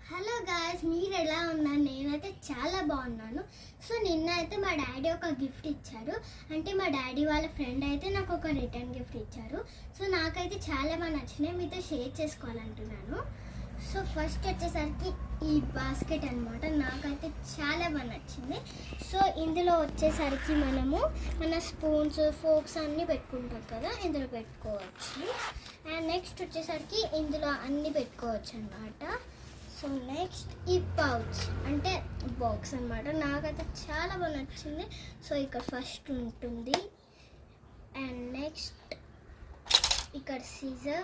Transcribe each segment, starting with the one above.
Hello guys, మీరు ఎలా ఉన్నారు? నేనైతే చాలా బాగున్నాను. సో నిన్న అయితే మా డాడీ ఒక గిఫ్ట్ ఇచ్చారు. అంటే మా డాడీ వాళ్ళ ఫ్రెండ్ అయితే నాకు ఒక రిటర్న్ గిఫ్ట్ ఇచ్చారు. సో నాకైతే చాలా బాగా నచ్చినాయి, మీతో షేర్ చేసుకోవాలంటున్నాను. సో ఫస్ట్ వచ్చేసరికి ఈ బాస్కెట్ అనమాట, నాకైతే చాలా బాగా నచ్చింది. సో ఇందులో వచ్చేసరికి మనము మన స్పూన్స్ ఫోక్స్ అన్నీ పెట్టుకుంటాం కదా, ఇందులో పెట్టుకోవచ్చు. అండ్ నెక్స్ట్ వచ్చేసరికి ఇందులో అన్నీ పెట్టుకోవచ్చు అనమాట. సో నెక్స్ట్ ఈ పౌచ్ అంటే బాక్స్ అనమాట, నాకైతే చాలా బాగా నచ్చింది. సో ఇక్కడ ఫస్ట్ ఉంటుంది. అండ్ నెక్స్ట్ ఇక్కడ సీజర్,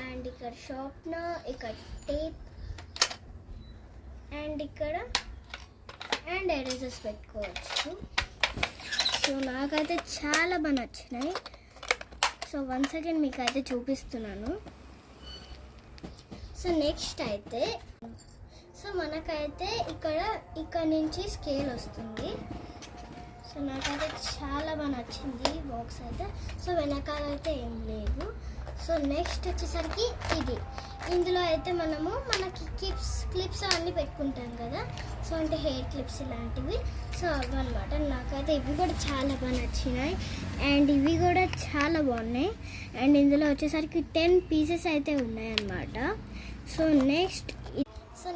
అండ్ ఇక్కడ షార్ప్నర్, ఇక్కడ టేప్, అండ్ ఇక్కడ అండ్ ఎరేజర్స్ పెట్టుకోవచ్చు. సో నాకైతే చాలా బాగా నచ్చినాయి. సో వన్స్ అగైన్ మీకు అయితే చూపిస్తున్నాను. సో నెక్స్ట్ అయితే మనకైతే ఇక్కడ నుంచి స్కేల్ వస్తుంది. సో నాకైతే చాలా బాగా నచ్చింది బాక్స్ అయితే. సో వెనకాల అయితే ఏం లేదు. సో నెక్స్ట్ వచ్చేసరికి ఇందులో అయితే మనకి క్లిప్స్ అన్నీ పెట్టుకుంటాం కదా, సో అంటే హెయిర్ క్లిప్స్ ఇలాంటివి. సో అవన్నమాట, నాకైతే ఇవి కూడా చాలా బాగా నచ్చినాయి. అండ్ ఇవి కూడా చాలా బాగున్నాయి. అండ్ ఇందులో వచ్చేసరికి 10 పీసెస్ అయితే ఉన్నాయన్నమాట. సో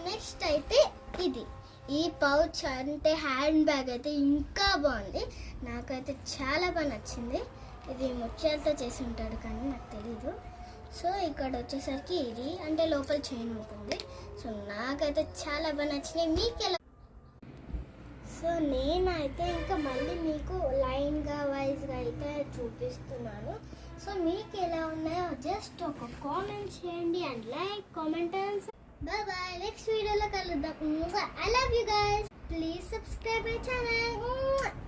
నెక్స్ట్ అయితే ఈ పౌచ్ అంటే హ్యాండ్ బ్యాగ్ అయితే ఇంకా బాగుంది, నాకైతే చాలా బాగా నచ్చింది. ఇది ముత్యాలతో చేసి ఉంటాడు కానీ నాకు తెలీదు. సో ఇక్కడ వచ్చేసరికి ఇది అంటే లోపల చైన్ ఉంటుంది. సో నాకైతే చాలా బాగా నచ్చినాయి. మీకు ఎలా? సో నేనైతే ఇంకా మళ్ళీ మీకు లైన్గా వైజ్గా అయితే చూపిస్తున్నాను. సో మీకు ఎలా ఉన్నాయో జస్ట్ ఒక కామెంట్ చేయండి and like comment and bye. Next వీడియోలో కలుద్దాం. I love you guys. Please subscribe my channel.